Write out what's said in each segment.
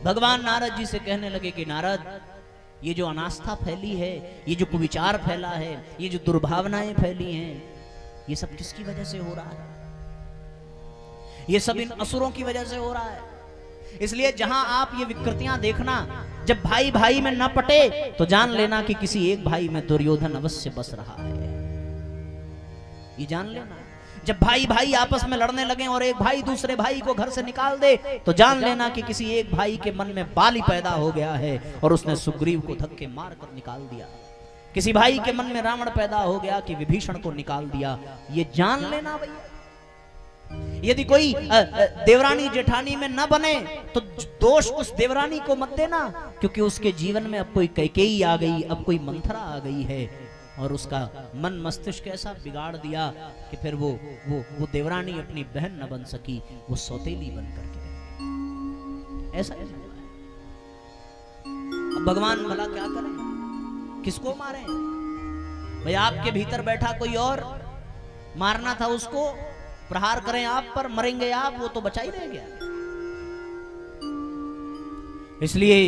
भगवान नारद जी से कहने लगे कि नारद, ये जो अनास्था फैली है, ये जो कुविचार फैला है, ये जो दुर्भावनाएं फैली हैं, ये सब किसकी वजह से हो रहा है? ये सब इन असुरों की वजह से हो रहा है। इसलिए जहां आप ये विकृतियां देखना, जब भाई भाई में न पटे तो जान लेना कि किसी एक भाई में दुर्योधन अवश्य बस रहा है। ये जान लेना। जब भाई भाई आपस में लड़ने लगे और एक भाई दूसरे भाई को घर से निकाल दे तो जान लेना कि किसी एक भाई के मन में बाली पैदा हो गया है और उसने सुग्रीव को धक्के मार कर निकाल दिया। किसी भाई के मन में रावण पैदा हो गया कि विभीषण को निकाल दिया। ये जान लेना भैया। यदि कोई देवरानी जेठानी में न बने तो दोष उस देवरानी को मत देना, क्योंकि उसके जीवन में अब कोई कैकेयी आ गई, अब कोई मंथरा आ गई है और उसका मन मस्तिष्क ऐसा बिगाड़ दिया कि फिर वो देवरानी अपनी बहन न बन सकी, वो सौतेली बन करके रही। ऐसा है। अब भगवान भला क्या करें, किसको मारे? भाई आपके भीतर बैठा कोई और, मारना था उसको, प्रहार करें आप पर, मरेंगे आप, वो तो बचा ही रह गया। इसलिए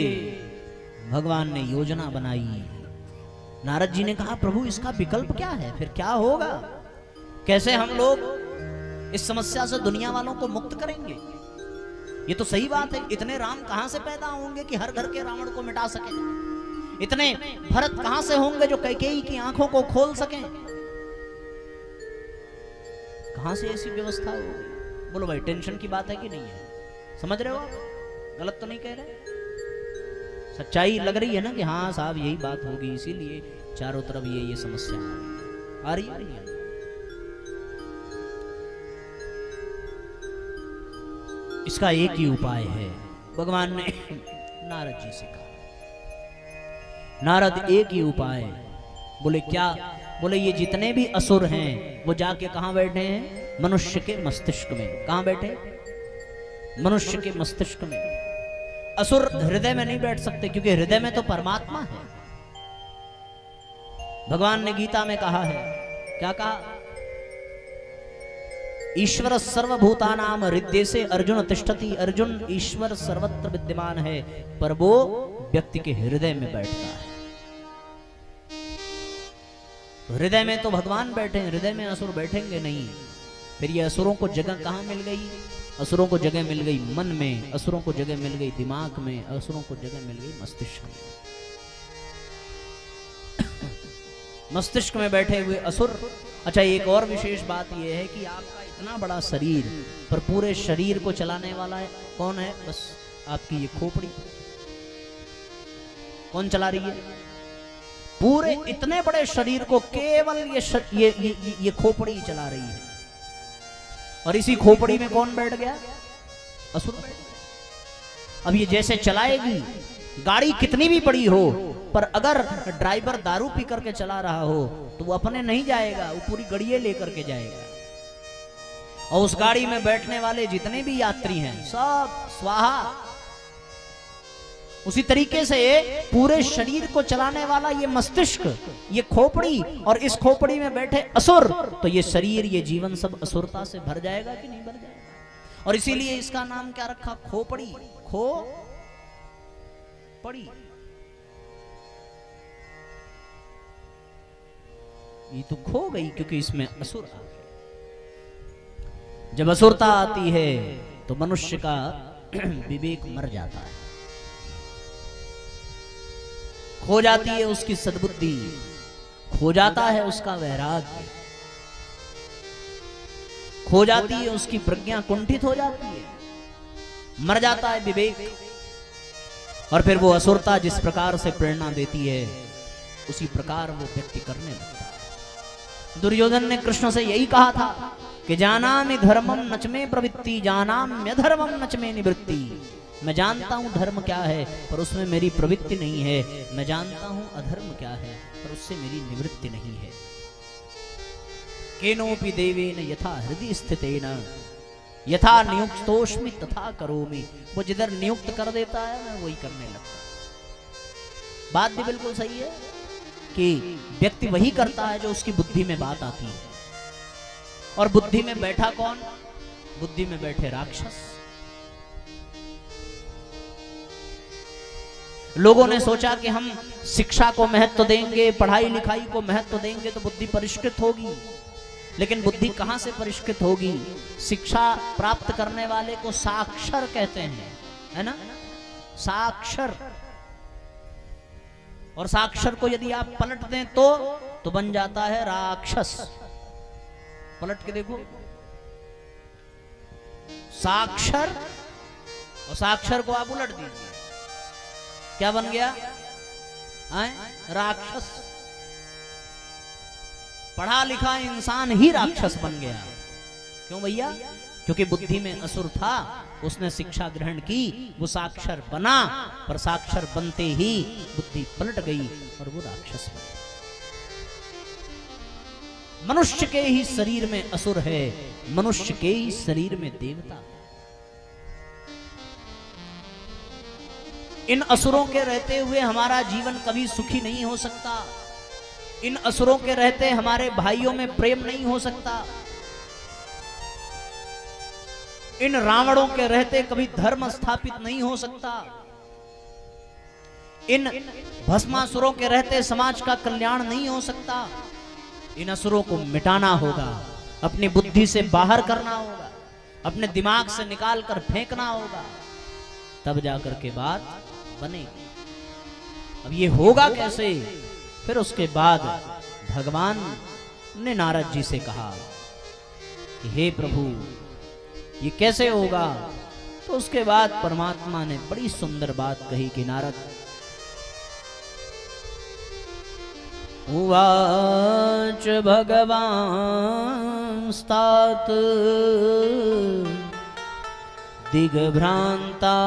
भगवान ने योजना बनाई। नारद जी ने कहा, प्रभु इसका विकल्प क्या है, फिर क्या होगा, कैसे हम लोग इस समस्या से दुनिया वालों को मुक्त करेंगे? ये तो सही बात है, इतने राम कहां से पैदा होंगे कि हर घर के रावण को मिटा सके? इतने भरत कहां से होंगे जो कैकेयी की आंखों को खोल सकें? कहां से ऐसी व्यवस्था होगी? बोलो भाई, टेंशन की बात है कि नहीं है? समझ रहे हो आप? गलत तो नहीं कह रहे? सच्चाई लग रही है ना कि हाँ साहब यही बात होगी, इसीलिए चारों तरफ ये समस्या आ रही है। इसका एक ही उपाय है, भगवान ने नारद जी से कहा। नारद, एक ही उपाय। बोले क्या? बोले ये जितने भी असुर हैं वो जाके कहां बैठे हैं? मनुष्य के मस्तिष्क में। कहां बैठे? मनुष्य के मस्तिष्क में। असुर हृदय में नहीं बैठ सकते, क्योंकि हृदय में तो परमात्मा है। भगवान ने गीता में कहा है, क्या कहा? ईश्वर सर्वभूतानाम हृदय से अर्जुन तिष्ठति। अर्जुन, ईश्वर सर्वत्र विद्यमान है पर वो व्यक्ति के हृदय में बैठता है। हृदय में तो भगवान बैठे हैं, हृदय में असुर बैठेंगे नहीं। फिर ये असुरों को जगह कहां मिल गई? असुरों को जगह मिल गई मन में, असुरों को जगह मिल गई दिमाग में, असुरों को जगह मिल गई मस्तिष्क में। मस्तिष्क में बैठे हुए असुर। अच्छा, एक और विशेष बात यह है कि आपका इतना बड़ा शरीर, पर पूरे शरीर को चलाने वाला है कौन है? बस आपकी ये खोपड़ी। कौन चला रही है? पूरे इतने बड़े शरीर को केवल ये खोपड़ी चला रही है। और इसी खोपड़ी में कौन बैठ गया? असुर बैठ गया। अब ये जैसे चलाएगी, गाड़ी कितनी भी बड़ी हो, पर अगर ड्राइवर दारू पी करके चला रहा हो तो वो अपने नहीं जाएगा, वो पूरी गड़िए लेकर के जाएगा। और उस गाड़ी में बैठने वाले जितने भी यात्री हैं सब स्वाहा। उसी तरीके से पूरे शरीर को चलाने वाला ये मस्तिष्क, ये खोपड़ी, और इस खोपड़ी में बैठे असुर, तो ये शरीर, ये जीवन सब असुरता से भर जाएगा कि नहीं भर जाएगा? और इसीलिए इसका नाम क्या रखा? खोपड़ी। खोपड़ी। ये तो खो गई क्योंकि इसमें असुर आ गए। जब असुरता आती है तो मनुष्य का विवेक मर जाता है, खो जाती है उसकी सद्बुद्धि, खो जाता है उसका वैराग्य, खो जाती है उसकी प्रज्ञा, कुंठित हो जाती है, मर जाता है विवेक। और फिर वो असुरता जिस प्रकार से प्रेरणा देती है उसी प्रकार वो व्यक्ति करने लगता है। दुर्योधन ने कृष्ण से यही कहा था कि जानामि धर्मम नच में प्रवृत्ति, जानाम्य धर्मम नच में निवृत्ति। मैं जानता हूं धर्म क्या है पर उसमें मेरी प्रवृत्ति नहीं है, मैं जानता हूं अधर्म क्या है पर उससे मेरी निवृत्ति नहीं है। केनोपि देवेन यथा हृदय स्थितेन यथा नियुक्तोस्मि तथा करोमि। वो जिधर नियुक्त कर देता है मैं वही करने लगता हूं। बात भी बिल्कुल सही है कि व्यक्ति वही करता है जो उसकी बुद्धि में बात आती है। और बुद्धि में बैठा कौन? बुद्धि में बैठे राक्षस। लोगों ने सोचा कि हम शिक्षा को महत्व देंगे, पढ़ाई लिखाई को महत्व देंगे तो बुद्धि परिष्कृत होगी। लेकिन बुद्धि कहां से परिष्कृत होगी? शिक्षा प्राप्त करने वाले को साक्षर कहते हैं, है ना? साक्षर। और साक्षर को यदि आप पलट दें तो बन जाता है राक्षस। पलट के देखो, साक्षर और साक्षर को आप उलट दीजिए, क्या बन गया? राक्षस। पढ़ा लिखा इंसान ही राक्षस बन गया। क्यों भैया? क्योंकि बुद्धि में असुर था, उसने शिक्षा ग्रहण की, वो साक्षर बना, पर साक्षर बनते ही बुद्धि पलट गई और वो राक्षस बन गया। मनुष्य के ही शरीर में असुर है, मनुष्य के ही शरीर में देवता। इन असुरों के रहते हुए हमारा जीवन कभी सुखी नहीं हो सकता। इन असुरों के रहते हमारे भाइयों में प्रेम नहीं हो सकता। इन रावणों के रहते कभी धर्म स्थापित नहीं हो सकता। इन भस्मासुरों के रहते समाज का कल्याण नहीं हो सकता। इन असुरों को मिटाना होगा, अपनी बुद्धि से बाहर करना होगा, अपने दिमाग से निकाल कर फेंकना होगा, तब जाकर के बात बनेगी। अब ये होगा कैसे? फिर उसके बाद भगवान ने नारद जी से कहा कि हे प्रभु, ये कैसे होगा? तो उसके बाद परमात्मा ने बड़ी सुंदर बात कही कि नारद, उवाच भगवान स्तात दिग्भ्रांतान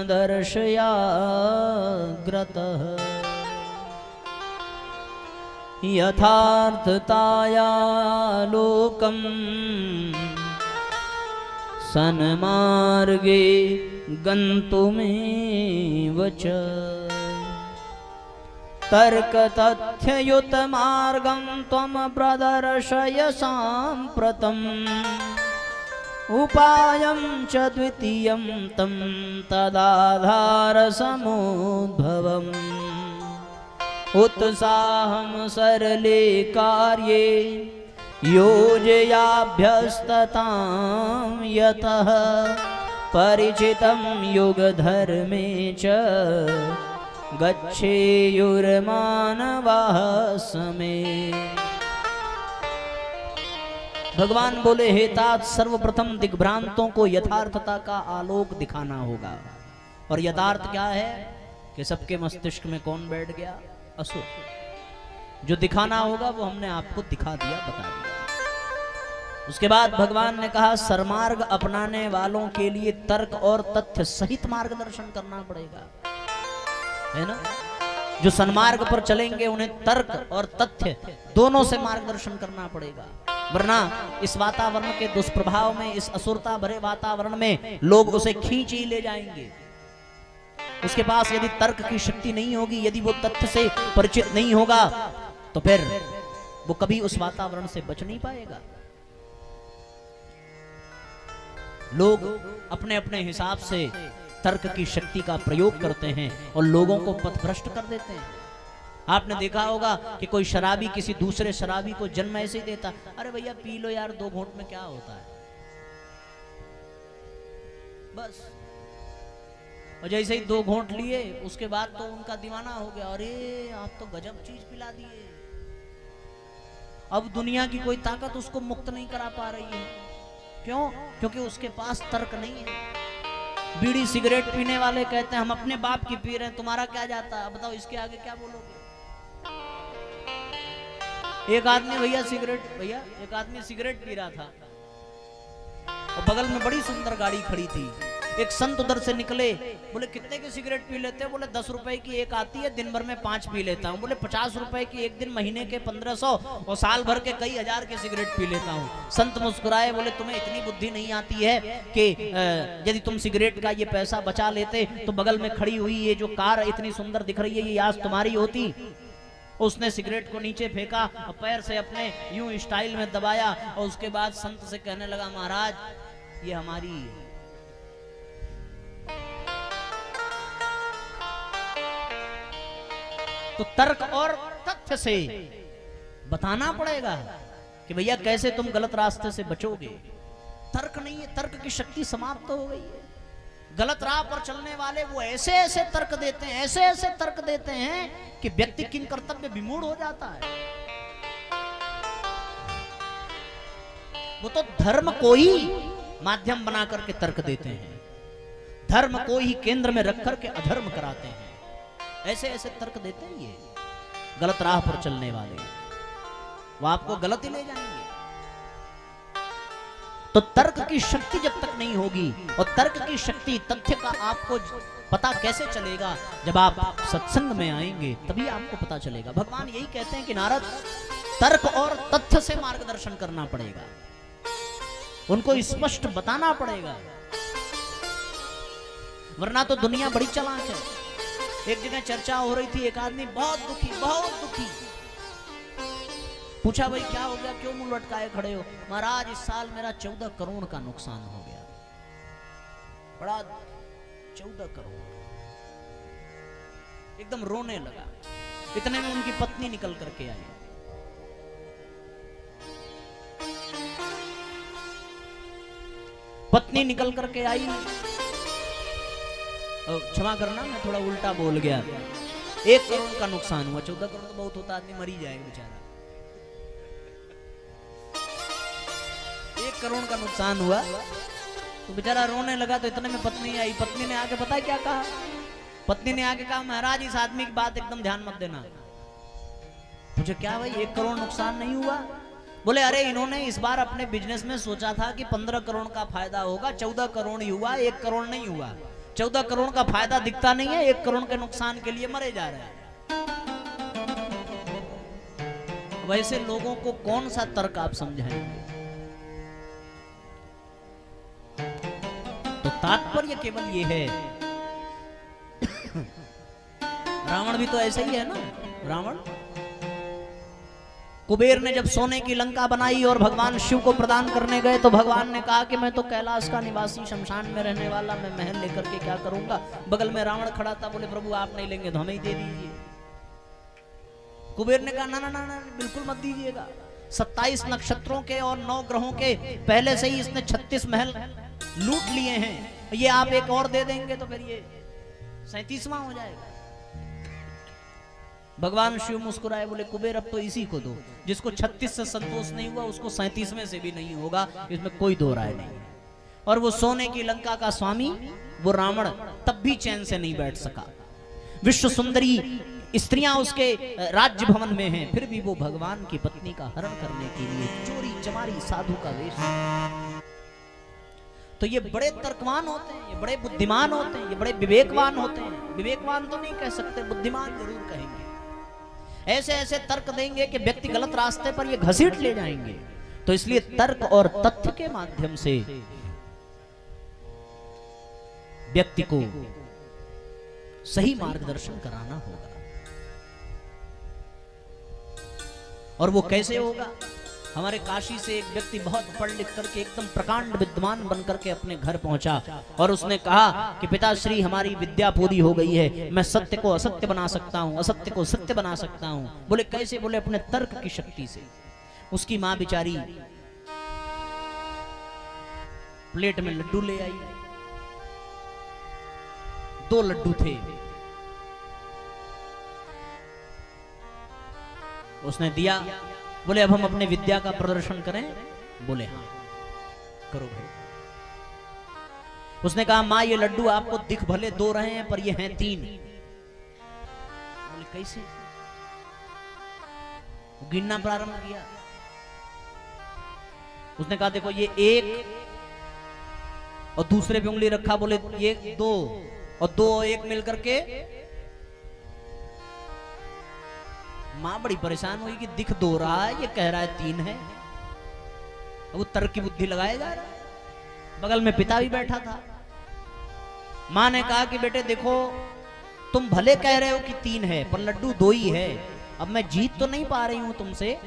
दर्शयाग्रतः यथार्थताया लोकम सन्मार्गे गन्तुमेव च तर्क तथ्ययुत मार्गं त्वं प्रदर्शय साम्प्रतम् उपायं च द्वितीयं तं तदाधार समुद्भवम् उत्साहं सरले कार्ये योजयाभ्यस्ततां यतः परिचितं युगधर्मे च गच्छेयुर्मानवः समे। भगवान बोले, हे तात, सर्वप्रथम दिग्भ्रांतों को यथार्थता का आलोक दिखाना होगा। और यथार्थ क्या है? कि सबके मस्तिष्क में कौन बैठ गया? असुर। जो दिखाना होगा वो हमने आपको दिखा दिया, बता दिया। उसके बाद भगवान ने कहा, सरमार्ग अपनाने वालों के लिए तर्क और तथ्य सहित मार्गदर्शन करना पड़ेगा, है ना? जो सन्मार्ग पर चलेंगे उन्हें तर्क और तथ्य दोनों से मार्गदर्शन करना पड़ेगा, वरना इस वातावरण के दुष्प्रभाव में, इस असुरता भरे वातावरण में लोग उसे खींच ही ले जाएंगे। उसके पास यदि तर्क की शक्ति नहीं होगी, यदि वो तथ्य से परिचित नहीं होगा, तो फिर वो कभी उस वातावरण से बच नहीं पाएगा। लोग अपने अपने हिसाब से तर्क की शक्ति का प्रयोग करते हैं और लोगों को पथभ्रष्ट कर देते हैं। आपने देखा होगा कि कोई शराबी किसी दूसरे शराबी को जन्म ऐसे ही देता, अरे भैया पी लो यार, 2 घूंट में क्या होता है, बस। और जैसे ही 2 घूंट लिए, उसके बाद तो उनका दीवाना हो गया, अरे आप तो गजब चीज पिला दिए। अब दुनिया की कोई ताकत उसको मुक्त नहीं करा पा रही है। क्यों? क्योंकि उसके पास तर्क नहीं है। बीड़ी सिगरेट पीने वाले कहते हैं हम अपने बाप की पी रहे हैं, तुम्हारा क्या जाता है? बताओ इसके आगे क्या बोलोगे? एक आदमी एक आदमी सिगरेट पी रहा था और बगल में बड़ी सुंदर गाड़ी खड़ी थी। एक संत उधर से निकले, बोले कितने की सिगरेट पी लेते हैं? बोले 10 रुपए की एक आती है, दिन भर में 5 पी लेता हूँ। बोले 50 रुपए की एक दिन, महीने के 1500 और साल भर के कई हजार की सिगरेट पी लेता हूँ। संत मुस्कुराए, बोले तुम्हें इतनी बुद्धि नहीं आती है कि यदि तुम सिगरेट का ये पैसा बचा लेते तो बगल में खड़ी हुई ये जो कार इतनी सुंदर दिख रही है, ये आज तुम्हारी होती। उसने सिगरेट को नीचे फेंका और पैर से अपने यूं स्टाइल में दबाया और उसके बाद संत से कहने लगा, महाराज ये हमारी है। तो तर्क और तथ्य से बताना पड़ेगा कि भैया कैसे तुम गलत रास्ते से बचोगे। तर्क नहीं है, तर्क की शक्ति समाप्त हो गई है। गलत राह पर चलने वाले वो ऐसे ऐसे तर्क देते हैं, ऐसे ऐसे तर्क देते हैं कि व्यक्ति किन कर्तव्य विमूढ़ हो जाता है। वो तो धर्म को ही माध्यम बना करके तर्क देते हैं, धर्म को ही केंद्र में रख करके अधर्म कराते हैं। ऐसे ऐसे तर्क देते हैं ये गलत राह पर चलने वाले, वो आपको गलत ही ले जाएंगे। तो तर्क की शक्ति जब तक नहीं होगी, और तर्क की शक्ति तथ्य का आपको पता कैसे चलेगा, जब आप सत्संग में आएंगे तभी आपको पता चलेगा। भगवान यही कहते हैं कि नारद, तर्क और तथ्य से मार्गदर्शन करना पड़ेगा, उनको स्पष्ट बताना पड़ेगा, वरना तो दुनिया बड़ी चालाक है। एक जगह चर्चा हो रही थी, एक आदमी बहुत दुखी। पूछा भाई क्या हो गया, क्यों मुंह लटकाए खड़े हो? महाराज इस साल मेरा 14 करोड़ का नुकसान हो गया। बड़ा 14 करोड़, एकदम रोने लगा। इतने में उनकी पत्नी निकल करके आई। पत्नी निकल करके आई, क्षमा करना मैं थोड़ा उल्टा बोल गया, 1 करोड़ का नुकसान हुआ। 14 करोड़ तो बहुत होता, आदमी मर ही जाएगा बेचारा। 1 करोड़ का नुकसान हुआ तो बेचारा रोने लगा। तो इतने में पत्नी आई। पत्नी ने आके पता है क्या कहा? पत्नी ने आके कहा, महाराज इस आदमी की बात एकदम ध्यान मत देना। मुझे क्या भाई 1 करोड़ नुकसान नहीं हुआ? बोले अरे इन्होंने इस बार अपने बिजनेस में सोचा था कि 15 करोड़ का फायदा होगा, 14 करोड़ ही हुआ, 1 करोड़ नहीं हुआ। 14 करोड़ का फायदा दिखता नहीं है, 1 करोड़ के नुकसान के लिए मरे जा रहे हैं। वैसे लोगों को कौन सा तर्क आप समझाएंगे? तो तात्पर्य केवल ये है, रावण भी तो ऐसा ही है ना। रावण, कुबेर ने जब सोने की लंका बनाई और भगवान शिव को प्रदान करने गए, तो भगवान ने कहा कि मैं तो कैलाश का निवासी, शमशान में रहने वाला, मैं महल लेकर के क्या करूंगा। बगल में रावण खड़ा था, बोले प्रभु आप नहीं लेंगे तो हमें ही दे दीजिए। कुबेर ने कहा ना ना ना ना, बिल्कुल मत दीजिएगा। 27 नक्षत्रों के और 9 ग्रहों के पहले से ही इसने 36 महल लूट लिए हैं, ये आप एक और दे देंगे तो फिर ये 37वां हो जाएगा। भगवान शिव मुस्कुराए, बोले कुबेर अब तो इसी को दो, जिसको 36 से संतोष नहीं हुआ उसको 37वें से भी नहीं होगा, इसमें कोई दो राय नहीं। और वो सोने की लंका का स्वामी वो रावण तब भी चैन से नहीं बैठ सका। विश्व सुंदरी स्त्रियां उसके राज्य भवन में हैं, फिर भी वो भगवान की पत्नी का हरण करने के लिए चोरी चमारी साधु का वेश। तो ये बड़े तर्कवान होते हैं, ये बड़े बुद्धिमान होते हैं, ये बड़े विवेकवान होते हैं। विवेकवान तो नहीं कह सकते, बुद्धिमान जरूर कहेंगे। ऐसे ऐसे तर्क देंगे कि व्यक्ति गलत रास्ते पर ये घसीट ले जाएंगे। तो इसलिए तर्क और तथ्य के माध्यम से व्यक्ति को सही मार्गदर्शन कराना होगा। और वो कैसे होगा? हमारे काशी से एक व्यक्ति बहुत पढ़ लिख करके एकदम प्रकांड विद्वान बन करके अपने घर पहुंचा और उसने कहा कि पिताश्री हमारी विद्या पूरी हो गई है, मैं सत्य को असत्य बना सकता हूं, असत्य को सत्य बना सकता हूं। बोले कैसे? बोले अपने तर्क की शक्ति से। उसकी मां बेचारी प्लेट में लड्डू ले आई, 2 लड्डू थे, उसने दिया। बोले अब हम अपने विद्या का प्रदर्शन करें? बोले हाँ करो भाई। उसने कहा मां ये लड्डू आपको दिख भले 2 रहे हैं पर ये हैं 3। बोले कैसे? गिनना प्रारंभ किया। उसने कहा देखो ये 1 और दूसरे पे उंगली रखा, बोले ये 2 और 2 और 1 मिलकर के। मां बड़ी परेशान हुई कि दिख 2 रहा है, ये कह रहा है 3 है। वो तर्क की बुद्धि लगाया जा रहा है। बगल में पिता भी बैठा था। मां ने कहा कि बेटे देखो तुम भले कह रहे हो कि 3 है पर लड्डू 2 ही है। अब मैं जीत तो नहीं पा रही हूं तुमसे,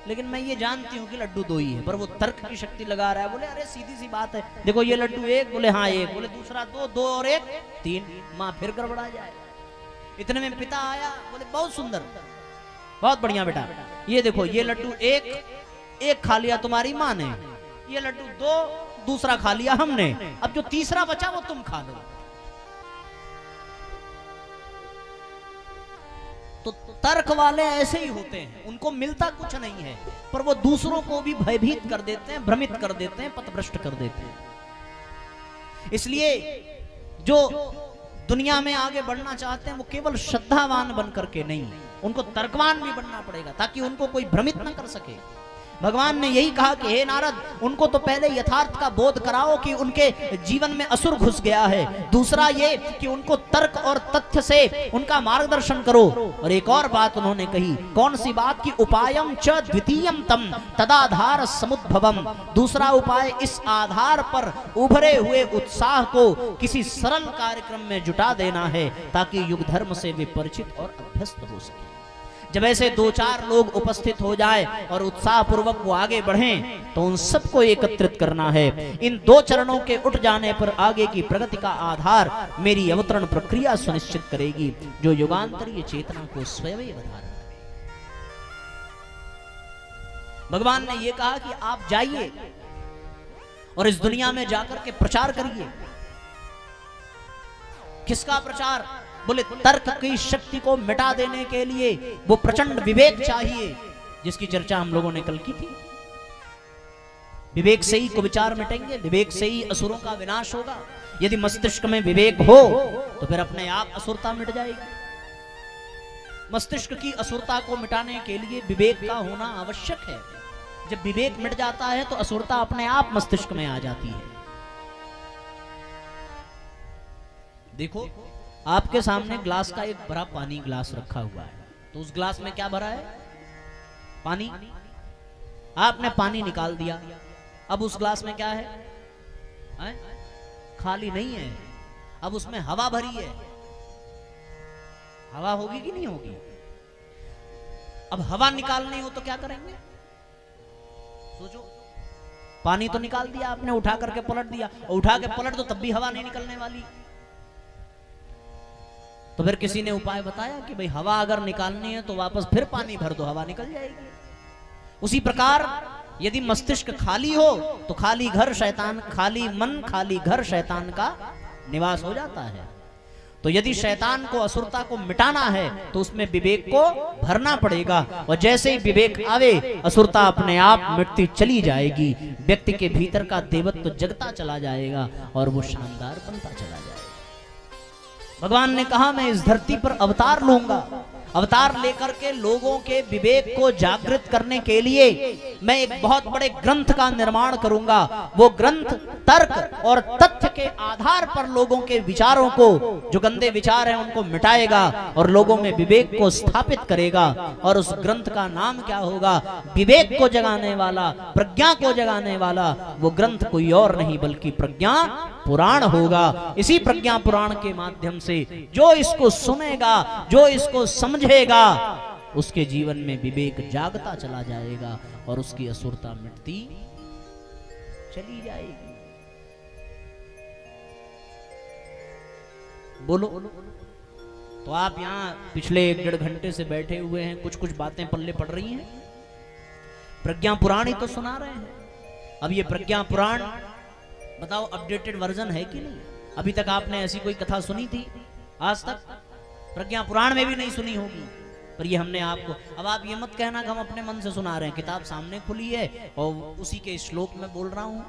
लेकिन मैं ये जानती हूं कि लड्डू 2 ही है। पर वो तर्क की शक्ति लगा रहा है। बोले अरे सीधी सी बात है, देखो ये लड्डू 1, बोले हाँ 1, बोले दूसरा 2, 2 और 1 3। मां फिर गड़बड़ा जाए। इतने में पिता आया, बोले बहुत सुंदर, बहुत बढ़िया बेटा, ये देखो ये लड्डू एक खा लिया तुम्हारी माँ ने, ये लड्डू दूसरा खा लिया हमने, अब जो तीसरा बचा वो तुम खा लो। तो तर्क वाले ऐसे ही होते हैं, उनको मिलता कुछ नहीं है, पर वो दूसरों को भी भयभीत कर देते हैं, भ्रमित कर देते हैं, पथभ्रष्ट कर देते हैं। इसलिए जो दुनिया में आगे बढ़ना चाहते हैं वो केवल श्रद्धावान बनकर के नहीं, उनको तर्कवान भी बनना पड़ेगा, ताकि उनको कोई भ्रमित न कर सके। भगवान ने यही कहा कि हे नारद, उनको तो पहले यथार्थ का बोध कराओ कि उनके जीवन में असुर घुस गया है, दूसरा ये कि उनको तर्क और तथ्य से उनका मार्गदर्शन करो। और एक और बात उन्होंने कही, कौन सी बात की उपायम च द्वितीयम तम तदाधार समुद्भवम, दूसरा उपाय इस आधार पर उभरे हुए उत्साह को किसी सरल कार्यक्रम में जुटा देना है, ताकि युग धर्म से वे परिचित और अभ्यस्त हो सके। जब ऐसे दो चार लोग उपस्थित हो जाए और उत्साह पूर्वक वो आगे बढ़ें, तो उन सबको एकत्रित करना है। इन दो चरणों के उठ जाने पर आगे की प्रगति का आधार मेरी अवतरण प्रक्रिया सुनिश्चित करेगी, जो युगांतरीय चेतना को स्वयं धारण करे। भगवान ने ये कहा कि आप जाइए और इस दुनिया में जाकर के प्रचार करिए। किसका प्रचार? बोले तर्क की शक्ति को मिटा देने के लिए वो प्रचंड विवेक चाहिए, जिसकी चर्चा हम लोगों ने कल की थी। विवेक से ही कुविचार मिटेंगे, विवेक से ही असुरों का विनाश होगा। यदि मस्तिष्क में विवेक हो तो फिर अपने आप असुरता मिट जाएगी। मस्तिष्क की असुरता को मिटाने के लिए विवेक का होना आवश्यक है। जब विवेक मिट जाता है तो असुरता अपने आप मस्तिष्क में आ जाती है। देखो, आपके सामने ग्लास का एक बड़ा पानी ग्लास रखा हुआ है, तो उस ग्लास में क्या भरा है? पानी। आपने पानी निकाल दिया, अब उस ग्लास में क्या है? खाली नहीं है, अब उसमें हवा भरी है। हवा होगी कि नहीं होगी? अब हवा निकालनी हो तो क्या करेंगे? सोचो, पानी तो निकाल दिया आपने, उठा करके पलट दिया, उठा के पलट दो तब भी हवा नहीं निकलने वाली। तो फिर किसी ने उपाय बताया कि भाई हवा अगर निकालनी है तो वापस फिर पानी भर दो, हवा निकल जाएगी। उसी प्रकार यदि मस्तिष्क खाली हो तो खाली घर शैतान, खाली मन खाली घर शैतान का निवास हो जाता है। तो यदि शैतान को, असुरता को मिटाना है तो उसमें विवेक को भरना पड़ेगा, और जैसे ही विवेक आवे असुरता अपने आप मिटती चली जाएगी। व्यक्ति के भीतर का देवत्व जगता चला जाएगा और वो शानदार बनता चला जाएगा। भगवान ने कहा, मैं इस धरती पर अवतार लूंगा, अवतार लेकर के लोगों के विवेक को जागृत करने के लिए मैं एक बहुत बड़े ग्रंथ का निर्माण करूंगा। वो ग्रंथ तर्क और तथ्य के आधार पर लोगों के विचारों को, जो गंदे विचार हैं उनको मिटाएगा और लोगों में विवेक को स्थापित करेगा। और उस ग्रंथ का नाम क्या होगा? विवेक को जगाने वाला, प्रज्ञा को जगाने वाला वो ग्रंथ कोई और नहीं बल्कि प्रज्ञा पुराण होगा। इसी प्रज्ञा पुराण के माध्यम से जो इसको सुनेगा, जो इसको समझेगा, उसके जीवन में विवेक जागता चला जाएगा और उसकी असुरता मिटती चली जाएगी। बोलो। तो आप यहाँ पिछले 1-1.5 घंटे से बैठे हुए हैं, कुछ कुछ बातें पल्ले पड़ रही हैं। प्रज्ञा पुराण ही तो सुना रहे हैं। अब ये प्रज्ञा पुराण बताओ अपडेटेड वर्जन है कि नहीं? अभी तक आपने ऐसी कोई कथा सुनी थी आज तक? प्रज्ञा पुराण में भी नहीं सुनी होगी, पर ये हमने आपको, अब आप ये मत कहना कि हम अपने मन से सुना रहे हैं। किताब सामने खुली है और उसी के श्लोक में बोल रहा हूं।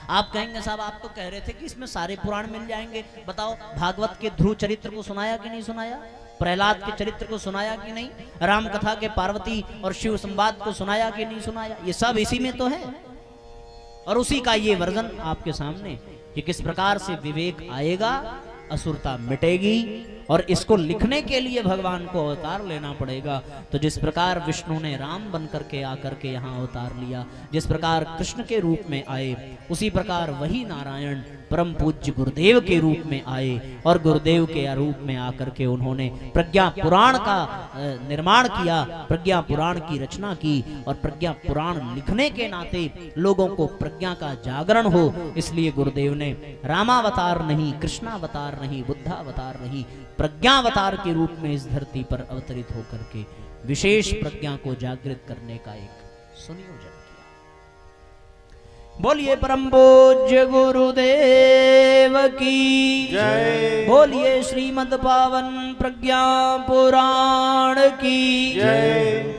आप कहेंगे साहब आप तो कह रहे थे कि इसमें सारे पुराण मिल जाएंगे। बताओ, भागवत के ध्रुव चरित्र को सुनाया कि नहीं सुनाया? प्रहलाद के चरित्र को सुनाया कि नहीं? राम कथा के पार्वती और शिव संवाद को सुनाया कि नहीं सुनाया? ये सब इसी में तो है, और उसी का ये वर्जन आपके सामने कि किस प्रकार से विवेक आएगा, असुरता मिटेगी। और इसको लिखने के लिए भगवान को अवतार लेना पड़ेगा। तो जिस प्रकार विष्णु ने राम बनकर के आकर के यहाँ अवतार लिया, जिस प्रकार कृष्ण के रूप में आए, उसी प्रकार वही नारायण परम पूज्य गुरुदेव के रूप में आए और गुरुदेव के रूप में आकर के उन्होंने प्रज्ञा पुराण का निर्माण किया, प्रज्ञा पुराण की रचना की। और प्रज्ञा पुराण लिखने के नाते लोगों को प्रज्ञा का जागरण हो, इसलिए गुरुदेव ने रामावतार नहीं कृष्णावतार अवतार नहीं, बुद्धावतार नहीं, प्रज्ञावतार के रूप में इस धरती पर अवतरित होकर के विशेष प्रज्ञा को जागृत करने का एक सुनियोजन किया। बोलिए परम पूज्य गुरुदेव की जय। बोलिए श्रीमद् पावन प्रज्ञा पुराण की जय।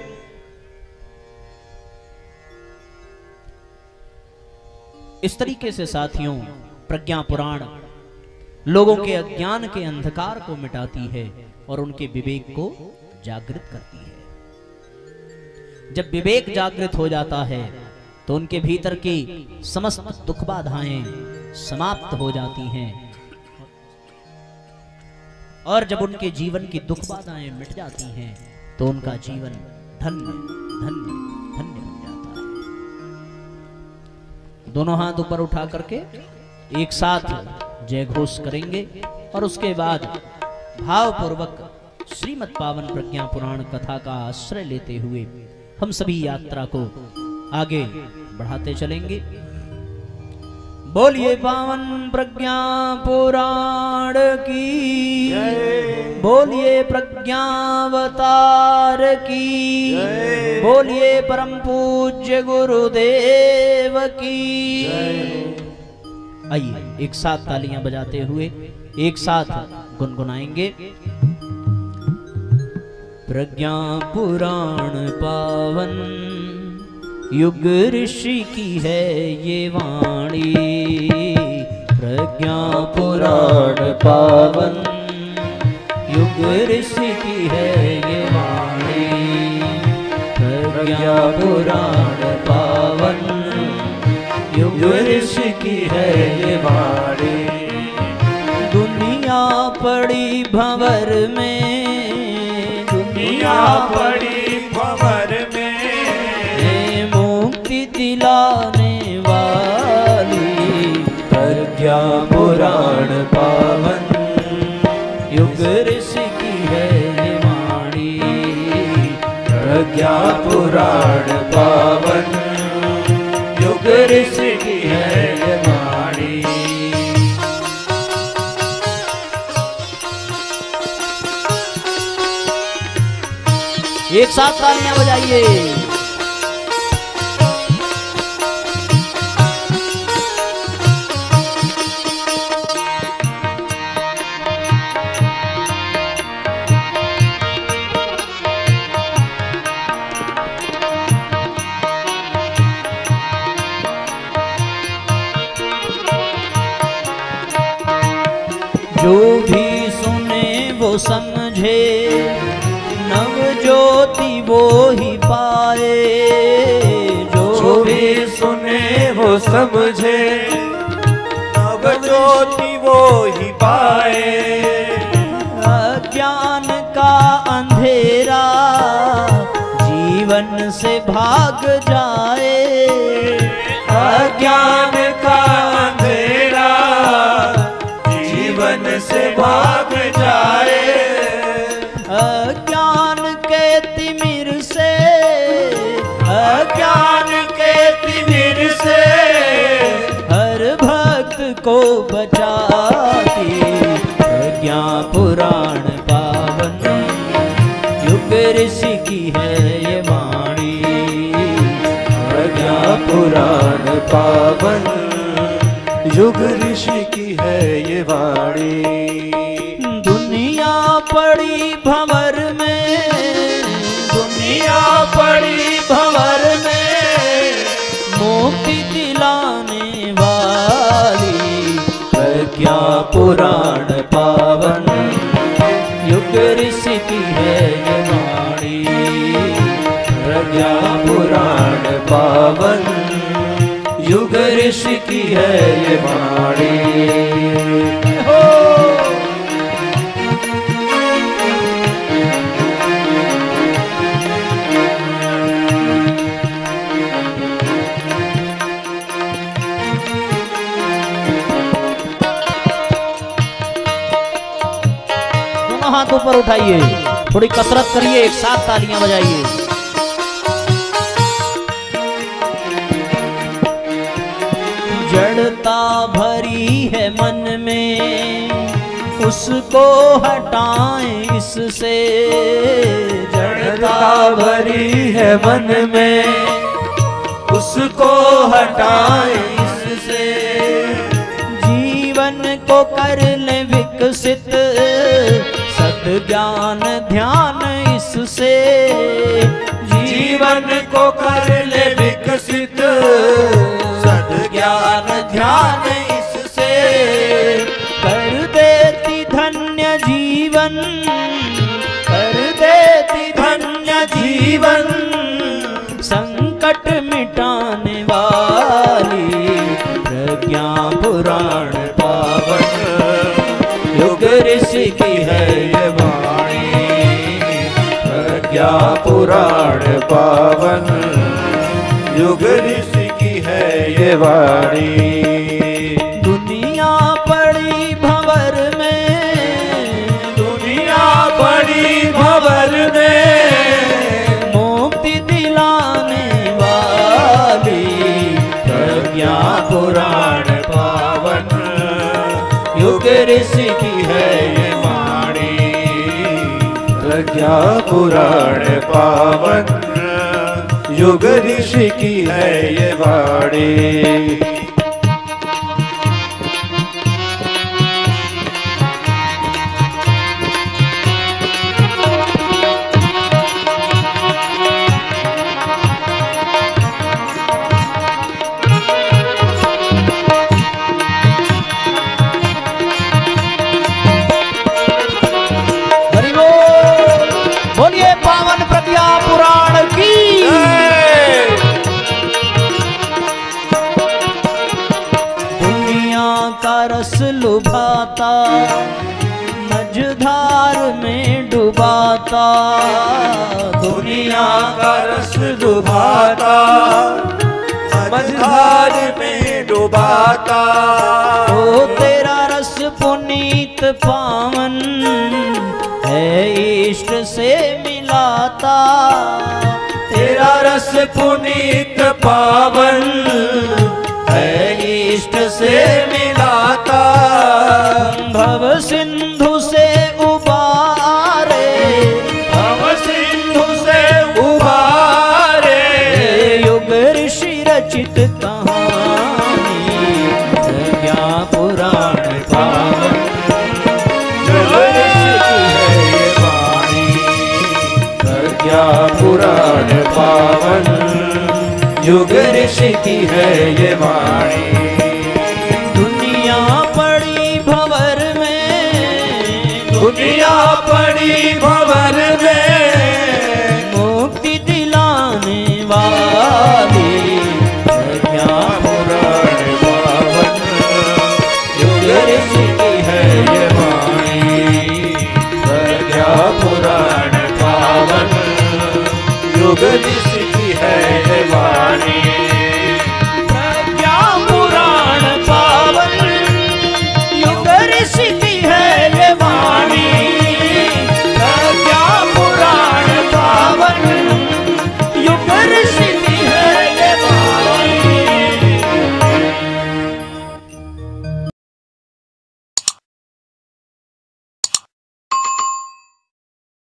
इस तरीके से साथियों प्रज्ञा पुराण लोगों के अज्ञान के अंधकार को मिटाती है और उनके विवेक को जागृत करती है। जब विवेक जागृत हो जाता है तो उनके भीतर की समस्त दुख बाधाएं समाप्त हो जाती हैं और जब उनके जीवन की दुख बाधाएं मिट जाती हैं तो उनका जीवन धन्य धन्य धन्य बन जाता है। दोनों हाथ ऊपर उठा करके एक साथ जय घोष करेंगे और उसके बाद भावपूर्वक श्रीमद् पावन प्रज्ञा पुराण कथा का आश्रय लेते हुए हम सभी यात्रा को आगे बढ़ाते चलेंगे। बोलिए पावन प्रज्ञा पुराण की जय। बोलिए प्रज्ञावतार की जय। बोलिए परम पूज्य गुरुदेव की जय। आइए एक साथ तालियां बजाते हुए एक साथ गुनगुनाएंगे। प्रज्ञा पुराण पावन युग ऋषि की है ये वाणी। प्रज्ञा पुराण पावन युग ऋषि की है ये वाणी। प्रज्ञा पुराण पावन युग ऋषि की है ये वाणी। दुनिया पड़ी भंवर में, दुनिया पड़ी भंवर में मुक्ति दिलाने वाली। प्रज्ञा पुराण पावन युग ऋषि की है ये वाणी। प्रज्ञा पुराण पावन युग ऋषि की है ये वाणी। एक साथ तालियां बजाइए। जो भी सुने वो समझे, नव ज्योति वो ही पाए। जो भी सुने वो समझे, नव ज्योति वो ही पाए। अज्ञान का अंधेरा जीवन से भाग जाए। अज्ञान का अंधेरा जीवन से भाग जाए। अज्ञान के तिमिर से, अज्ञान के तिमिर से हर भक्त को बचाती। प्रज्ञा पुराण पावन युग ऋषि की है ये वाणी। प्रज्ञा पुराण पावन युग ऋषि की है ये वाणी। दुनिया पड़ी भंवर में, दुनिया पड़ी भंवर में मुक्ति दिलाने वाली। प्रज्ञा पुराण पावन युग ऋषि की है ये वाणी। प्रज्ञा पुराण पावन युग ऋषि की है ये वाणी। दोनों हाथ ऊपर उठाइए, थोड़ी कसरत करिए, एक साथ तालियां बजाइए। जड़ता भरी है मन में, उसको हटाएं इससे। जड़ता भरी है मन में, उसको हटाएं इससे। जीवन को कर ले विकसित, सद्ज्ञान ध्यान इससे। जीवन को कर ले विकसित, सद्ज्ञान ध्यान इससे। कर देती धन्य जीवन, कर देती धन्य जीवन, संकट मिटाने वाली प्रज्ञा पुराण पावन। युग ऋषि की है ये वाणी, प्रज्ञा पुराण पावन। युग ऋषि की है ये वाणी। दुनिया पड़ी भंवर में, दुनिया पड़ी भंवर में, मुक्ति दिलाने वाली प्रज्ञा पुराण पावन। युग ऋषि की है ये वाणी, प्रज्ञा पुराण पावन। युग ऋषि की है ये वाणी। बोलिए पावन प्रज्ञा पुराण की। दुनिया का रस लुभाता, मझधार में डुबाता। दुनिया का रस डुबाता, मझधार में डुबाता। ओ तेरा रस पुनीत पावन है, इष्ट से मिलाता। तेरा रस पुनीत पावन है, इष्ट से मिलाता। भव सिंधु से उबारे, भव सिंधु से उबारे। युग ऋषि रचित कहानी प्रज्ञा पुराण पावन। प्रज्ञा पुराण पावन। युग ऋषि की है ये वाणी। दुनिया पड़ी भंवर में, दुनिया पड़ी भंवर में,